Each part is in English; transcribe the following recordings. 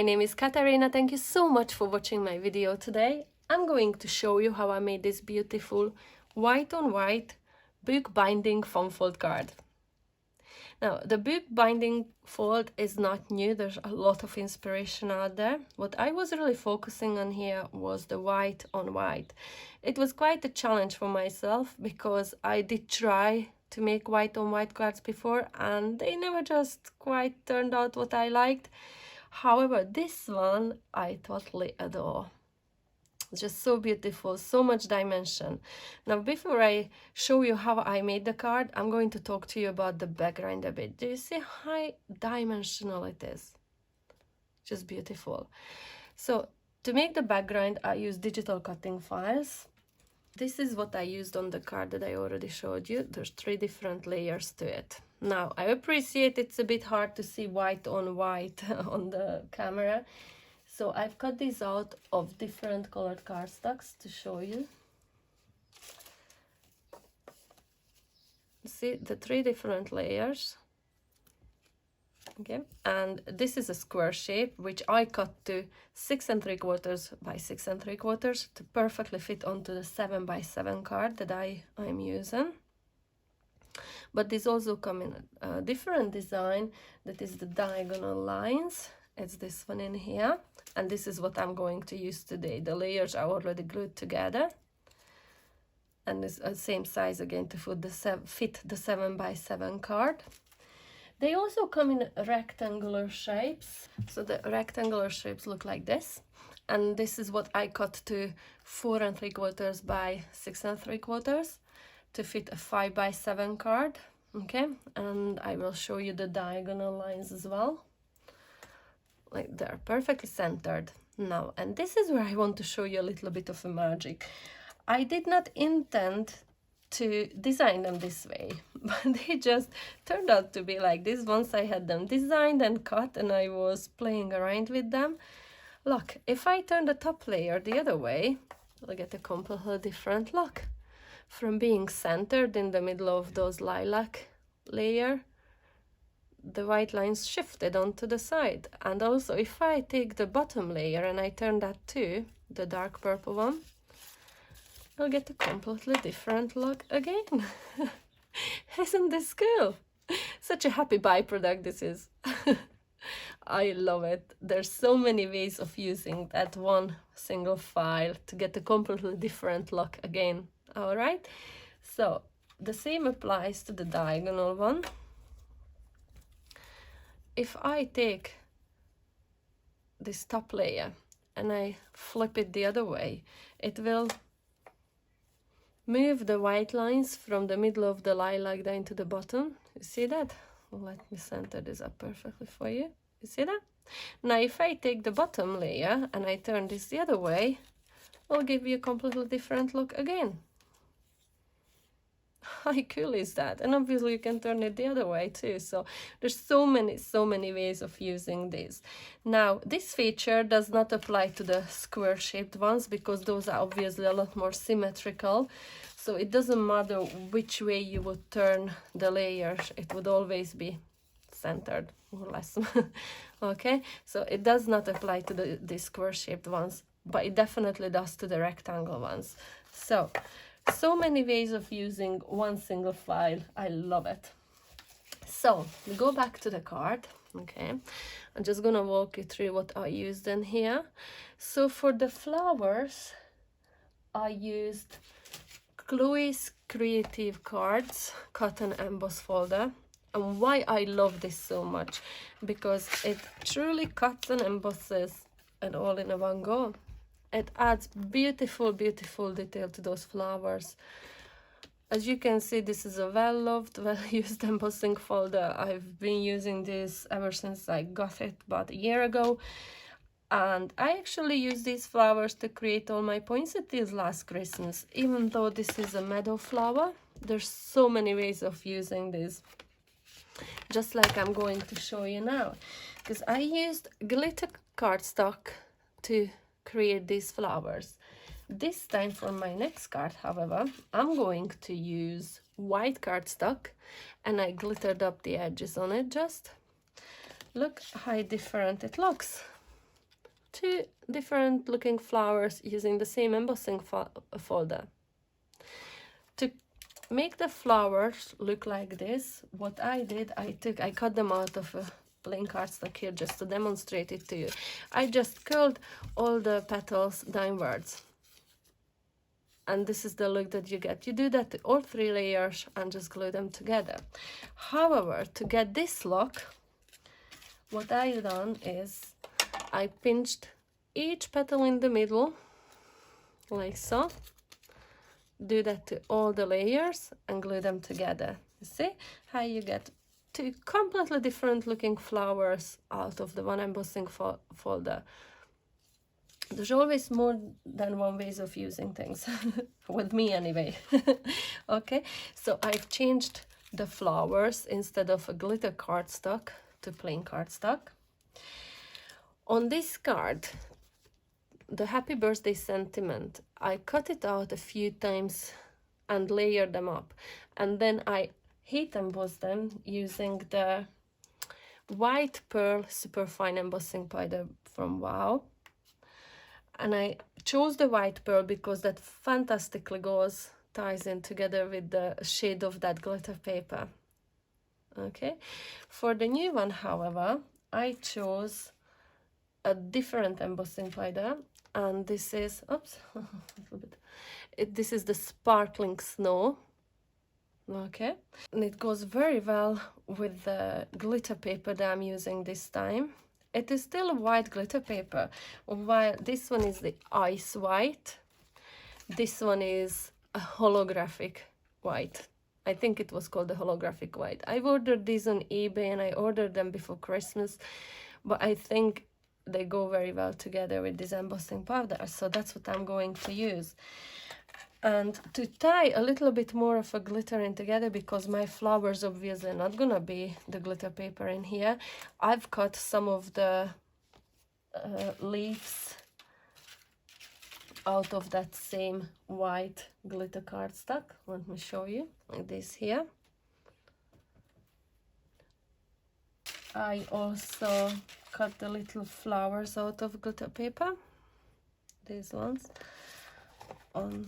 name is Katarina. Thank you so much for watching my video today. I'm going to show you how I made this beautiful white on white book binding foam fold card. Now, the book binding fold is not new. There's a lot of inspiration out there. What I was really focusing on here was the white on white. It was quite a challenge for myself because I did try to make white on white cards before and they never just quite turned out what I liked. However, this one I totally adore. It's just so beautiful, so much dimension. Now, before I show you how I made the card, I'm going to talk to you about the background a bit. Do you see how dimensional it is? Just beautiful. So to make the background, I use digital cutting files. This is what I used on the card that I already showed you. There's 3 different layers to it. Now, I appreciate it's a bit hard to see white on white on the camera. So I've cut these out of different colored cardstocks to show you. See the 3 different layers. Okay, and this is a square shape which I cut to 6 3/4 by 6 3/4 to perfectly fit onto the 7 by 7 card that I'm using. But these also come in a different design, that is the diagonal lines. It's this one in here, and this is what I'm going to use today. The layers are already glued together, and it's the same size again to fit the 7 by 7 card. They also come in rectangular shapes. So the rectangular shapes look like this, and this is what I cut to 4 3/4 by 6 3/4 to fit a 5 by 7 card. Okay, and I will show you the diagonal lines as well. Like they're perfectly centered now, and this is where I want to show you a little bit of a magic. I did not intend to design them this way, but they just turned out to be like this once I had them designed and cut and I was playing around with them. Look, if I turn the top layer the other way, I'll get a completely different look. From being centered in the middle of those lilac layer, the white lines shifted onto the side. And also if I take the bottom layer and I turn that too, the dark purple one, I'll get a completely different look again. Isn't this cool? Such a happy byproduct this is. I love it. There's so many ways of using that one single file to get a completely different look again. All right, so the same applies to the diagonal one. If I take this top layer and I flip it the other way, it will move the white lines from the middle of the lilac down to the bottom. You see that? Let me center this up perfectly for you. You see that? Now if I take the bottom layer and I turn this the other way, I'll give you a completely different look again. How cool is that? And obviously you can turn it the other way too. So there's so many ways of using this. Now this feature does not apply to the square shaped ones because those are obviously a lot more symmetrical. So it doesn't matter which way you would turn the layers, it would always be centered more or less. Okay, so it does not apply to the square shaped ones, but it definitely does to the rectangle ones. So many ways of using one single file. I love it. So we go back to the card. Okay, I'm just gonna walk you through what I used in here. So for the flowers, I used Chloe's Creative Cards cut and emboss folder. And why I love this so much, because it truly cuts and embosses it all in a one go. It adds beautiful detail to those flowers. As you can see, this is a well-loved, well-used embossing folder. I've been using this ever since I got it about a year ago. And I actually used these flowers to create all my poinsettias last Christmas. Even though this is a meadow flower, there's so many ways of using this. Just like I'm going to show you now. Because I used glitter cardstock to create these flowers. This time for my next card, however, I'm going to use white cardstock and I glittered up the edges on it just. Look how different it looks. two different looking flowers using the same embossing folder. To make the flowers look like this, what I did, I cut them out of a plain cardstock here just to demonstrate it to you. I just curled all the petals downwards. And this is the look that you get. You do that to all 3 layers and just glue them together. However, to get this look, what I've done is I pinched each petal in the middle, like so. Do that to all the layers and glue them together. You see how you get 2 completely different looking flowers out of the one embossing folder. There's always more than one ways of using things, with me anyway. Okay, so I've changed the flowers instead of a glitter cardstock to plain cardstock. On this card, the happy birthday sentiment, I cut it out a few times and layered them up, and then I heat embossed them using the white pearl superfine embossing powder from Wow. And I chose the white pearl because that fantastically ties in together with the shade of that glitter paper. Okay, for the new one, however, I chose a different embossing powder, and this is, oops, a little bit. This is the sparkling snow. Okay, and it goes very well with the glitter paper that I'm using this time. It is still a white glitter paper, while this one is the ice white. This one is a holographic white. I think it was called the holographic white. I've ordered these on eBay and I ordered them before Christmas, but I think they go very well together with this embossing powder, so that's what I'm going to use. And to tie a little bit more of a glitter in together, because my flowers obviously are not gonna be the glitter paper in here, I've cut some of the leaves out of that same white glitter cardstock. Let me show you, like this here. I also cut the little flowers out of glitter paper, these ones, on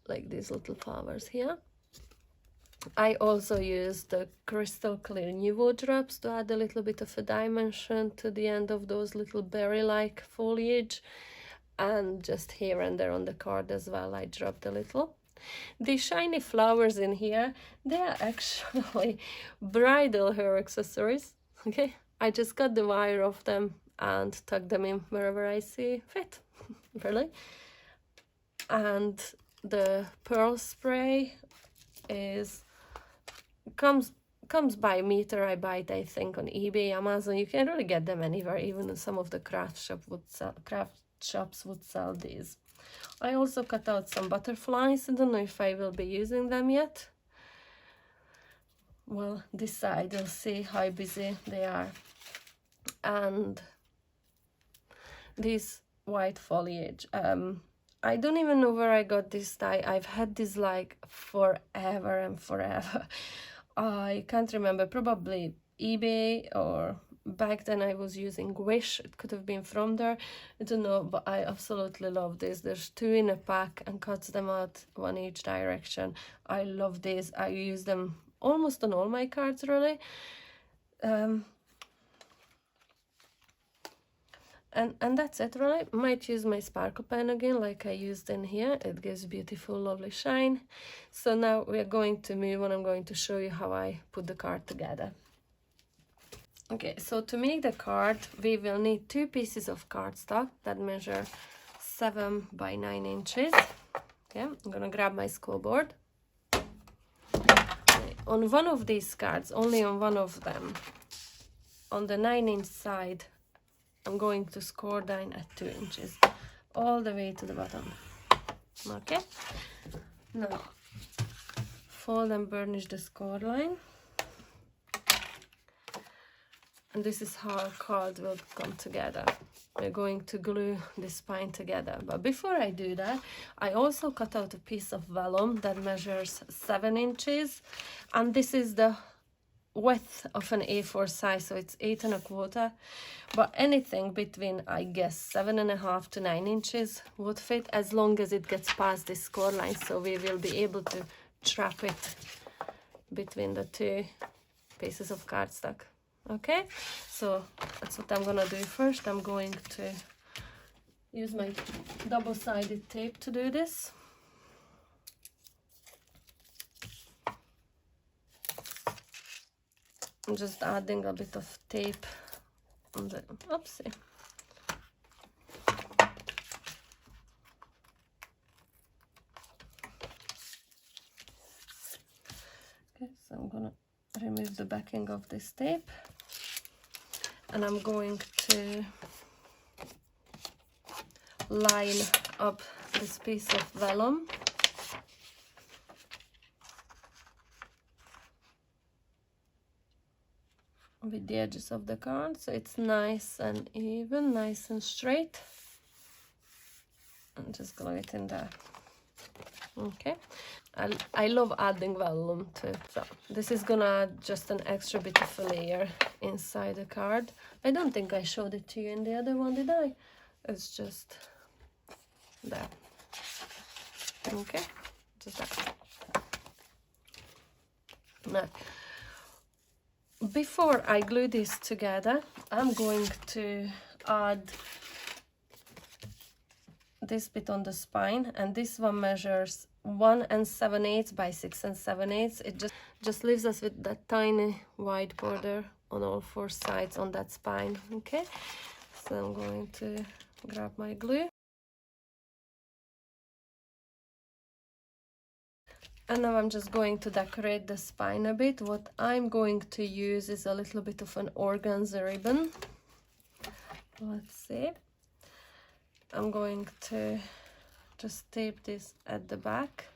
like these little flowers here. I also used the crystal clear Nuvo drops to add a little bit of a dimension to the end of those little berry-like foliage, and just here and there on the card as well I dropped a little. The shiny flowers in here, they are actually bridal hair accessories. Okay, I just cut the wire off them and tuck them in wherever I see fit. Really. And the pearl spray comes by meter. I buy it, I think, on eBay, Amazon. You can really get them anywhere. Even some of the craft shops would sell these. I also cut out some butterflies. I don't know if I will be using them yet. Well, this side, you'll see how busy they are. And this white foliage. I don't even know where I got this dye. I've had this like forever and forever. I can't remember, probably eBay, or back then I was using Wish. It could have been from there. I don't know, but I absolutely love this. There's 2 in a pack and cuts them out 1 each direction. I love this. I use them almost on all my cards, really. And that's it, really. Might use my sparkle pen again like I used in here. It gives beautiful, lovely shine. So now we're going to move on. I'm going to show you how I put the card together. Okay, so to make the card, we will need 2 pieces of cardstock that measure 7 by 9 inches. Okay, I'm gonna grab my school board. Okay, on one of these cards, only on one of them, on the 9-inch side, I'm going to score down at 2 inches, all the way to the bottom. Okay, now fold and burnish the score line. And this is how our card will come together. We're going to glue the spine together. But before I do that, I also cut out a piece of vellum that measures 7 inches. And this is the width of an A4 size, so it's 8¼ but anything between, I guess, 7.5 to 9 inches would fit, as long as it gets past this score line, so we will be able to trap it between the two pieces of cardstock. Okay, so that's what I'm gonna do first. I'm going to use my double-sided tape to do this. I'm just adding a bit of tape on the, oopsie. Okay, so I'm gonna remove the backing of this tape, and I'm going to line up this piece of vellum with the edges of the card, so it's nice and even, nice and straight, and just glue it in there. Okay, I love adding vellum too, so this is gonna add just an extra bit of a layer inside the card. I don't think I showed it to you in the other one, did I? It's just there. Okay, just that. Now, before I glue this together, I'm going to add this bit on the spine, and this one measures 1 7/8 by 6 7/8. It just leaves us with that tiny white border on all 4 sides on that spine. Okay, so I'm going to grab my glue, and now I'm just going to decorate the spine a bit. What I'm going to use is a little bit of an organza ribbon. Let's see. I'm going to just tape this at the back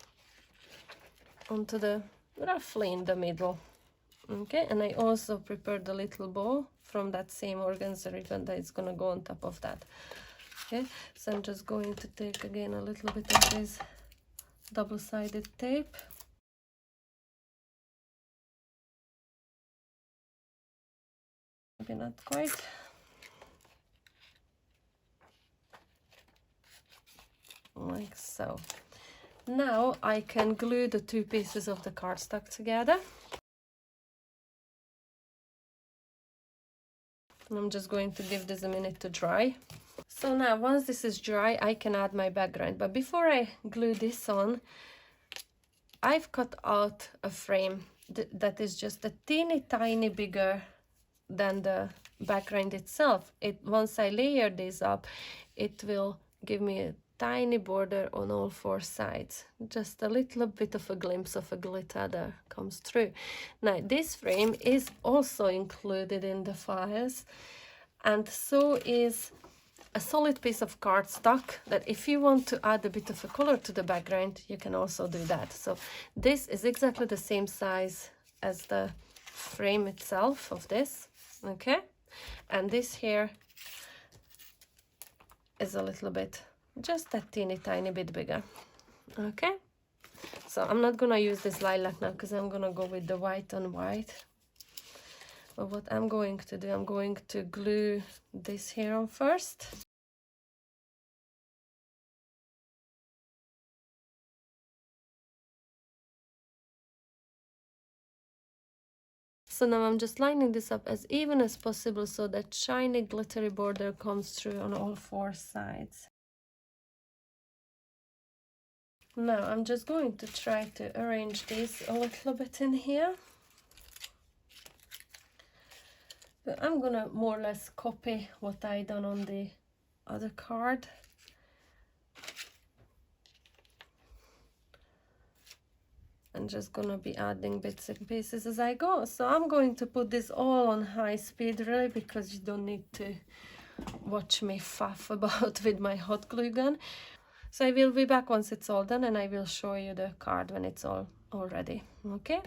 onto the, roughly in the middle. Okay, and I also prepared a little bow from that same organza ribbon that is gonna go on top of that. Okay, so I'm just going to take again a little bit of this double-sided tape. Maybe not quite. Like so. Now I can glue the 2 pieces of the cardstock together. And I'm just going to give this a minute to dry. So now once this is dry, I can add my background. But before I glue this on, I've cut out a frame that is just a teeny tiny bigger than the background itself. Once I layer this up, it will give me a tiny border on all 4 sides. Just a little bit of a glimpse of a glitter that comes through. Now this frame is also included in the files, and so is a solid piece of cardstock that if you want to add a bit of a color to the background, you can also do that. So this is exactly the same size as the frame itself of this. Okay, and this here is a little bit, just a teeny tiny bit bigger. Okay, so I'm not gonna use this lilac now because I'm gonna go with the white on white. But what I'm going to do, I'm going to glue this here on first. So now I'm just lining this up as even as possible so that shiny glittery border comes through on all 4 sides. Now I'm just going to try to arrange this a little bit in here. But I'm gonna more or less copy what I done on the other card. I'm just gonna be adding bits and pieces as I go. So I'm going to put this all on high speed really, because you don't need to watch me faff about with my hot glue gun. So I will be back once it's all done, and I will show you the card when it's all ready. Okay.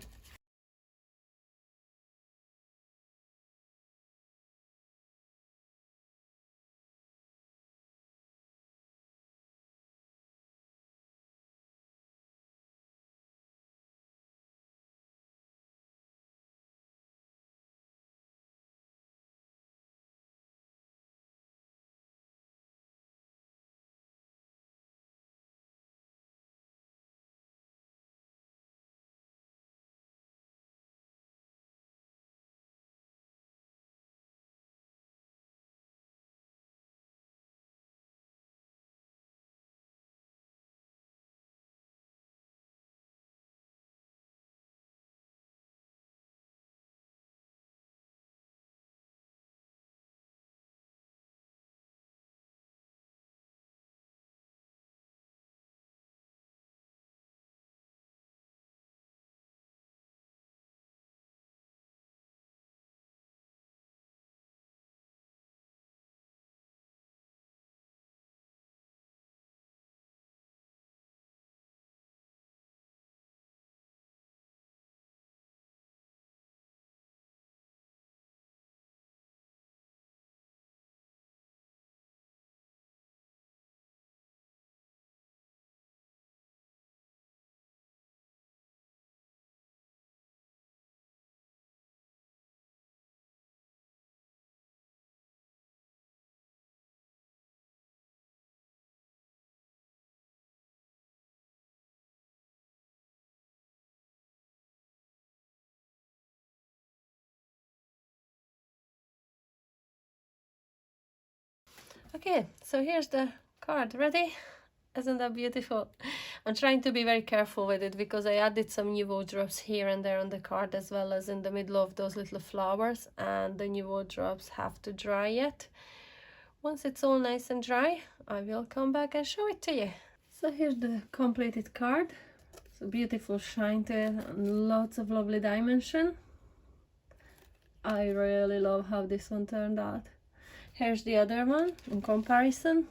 Okay, so here's the card ready. Isn't that beautiful? I'm trying to be very careful with it because I added some new drops here and there on the card, as well as in the middle of those little flowers, and the new drops have to dry yet. Once it's all nice and dry, I will come back and show it to you. So here's the completed card. It's a beautiful shine to it and lots of lovely dimension. I really love how this one turned out. Here's the other one in comparison.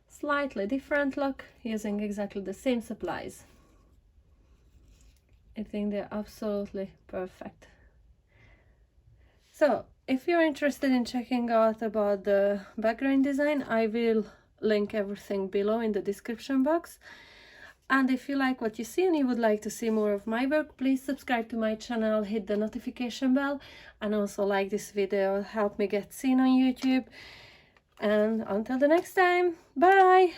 Slightly different look, using exactly the same supplies. I think they're absolutely perfect. So if you're interested in checking out about the background design, I will link everything below in the description box. And if you like what you see and you would like to see more of my work, please subscribe to my channel, hit the notification bell, and also like this video, help me get seen on YouTube. And until the next time, bye!